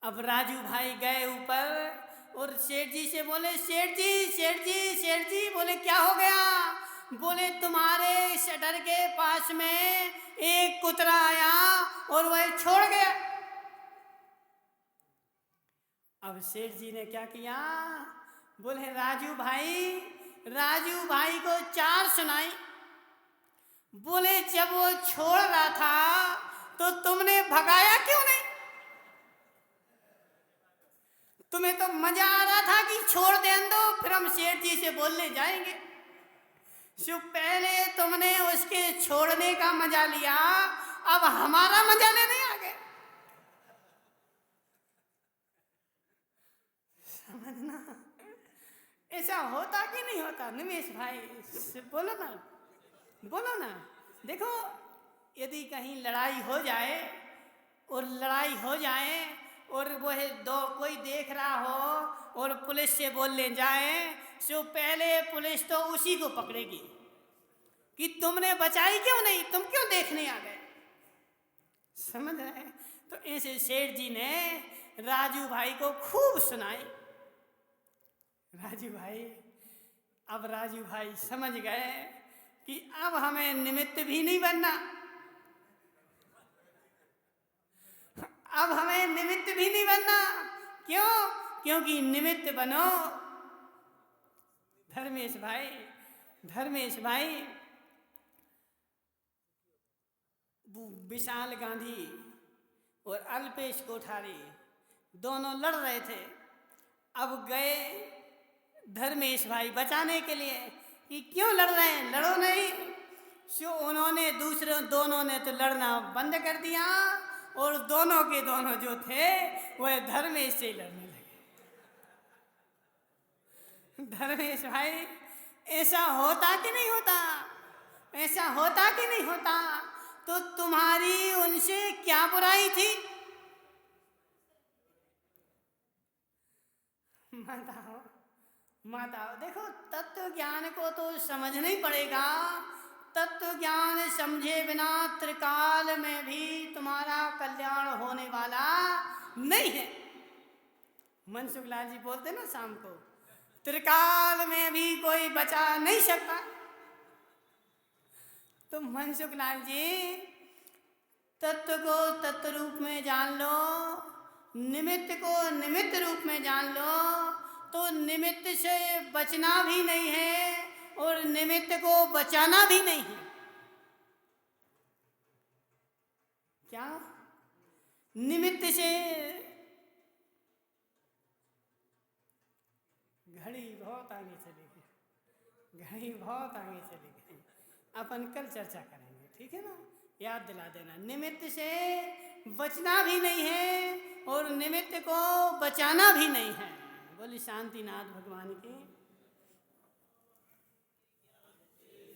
अब राजू भाई गए ऊपर और सेठ जी से बोले, सेठ जी बोले क्या हो गया? बोले तुम्हारे शटर के पास में एक कुतरा आया और वह छोड़ गया। अब सेठ जी ने क्या किया, बोले राजू भाई को 4 सुनाई। बोले जब वो छोड़ रहा था तो तुमने भगाया क्यों नहीं? तुम्हें तो मजा आ रहा था कि छोड़ दे दो, फिर हम सेठ जी से बोलने जाएंगे। सो पहले तुमने उसके छोड़ने का मजा लिया, अब हमारा मजा लेने आ गए। समझना, ऐसा होता कि नहीं होता? निमेश भाई बोलो ना। देखो, यदि कहीं लड़ाई हो जाए और वो कोई देख रहा हो और पुलिस से बोलने जाए, सो पहले पुलिस तो उसी को पकड़ेगी कि तुमने बचाई क्यों नहीं, तुम क्यों देखने आ गए। समझ रहे? तो ऐसे सेठ जी ने राजू भाई को खूब सुनाई। राजू भाई समझ गए कि अब हमें निमित्त भी नहीं बनना। क्यों? क्योंकि निमित्त बनो। धर्मेश भाई विशाल गांधी और अल्पेश कोठारी दोनों लड़ रहे थे। अब गए धर्मेश भाई बचाने के लिए कि क्यों लड़ रहे हैं, लड़ो नहीं। सो उन्होंने दोनों ने तो लड़ना बंद कर दिया और दोनों के दोनों जो थे वह धर्मेश से लड़ने लगे। धर्मेश भाई, ऐसा होता कि नहीं होता? तो तुम्हारी उनसे क्या बुराई थी? माताओ, देखो, तत्व ज्ञान को तो समझना ही पड़ेगा। तत्व ज्ञान समझे बिना त्रिकाल में भी तुम्हारा कल्याण होने वाला नहीं है। मनसुख लाल जी बोलते ना शाम को, त्रिकाल में भी कोई बचा नहीं सकता। तो मनसुख लाल जी, तत्व को तत्व रूप में जान लो, निमित्त को निमित्त रूप में जान लो, तो निमित्त से बचना भी नहीं है और निमित्त को बचाना भी नहीं है। क्या? निमित्त से घड़ी बहुत आगे चली गई। अपन कल चर्चा करेंगे, ठीक है ना? याद दिला देना, निमित्त से बचना भी नहीं है और निमित्त को बचाना भी नहीं है। बोली शांतिनाथ भगवान की।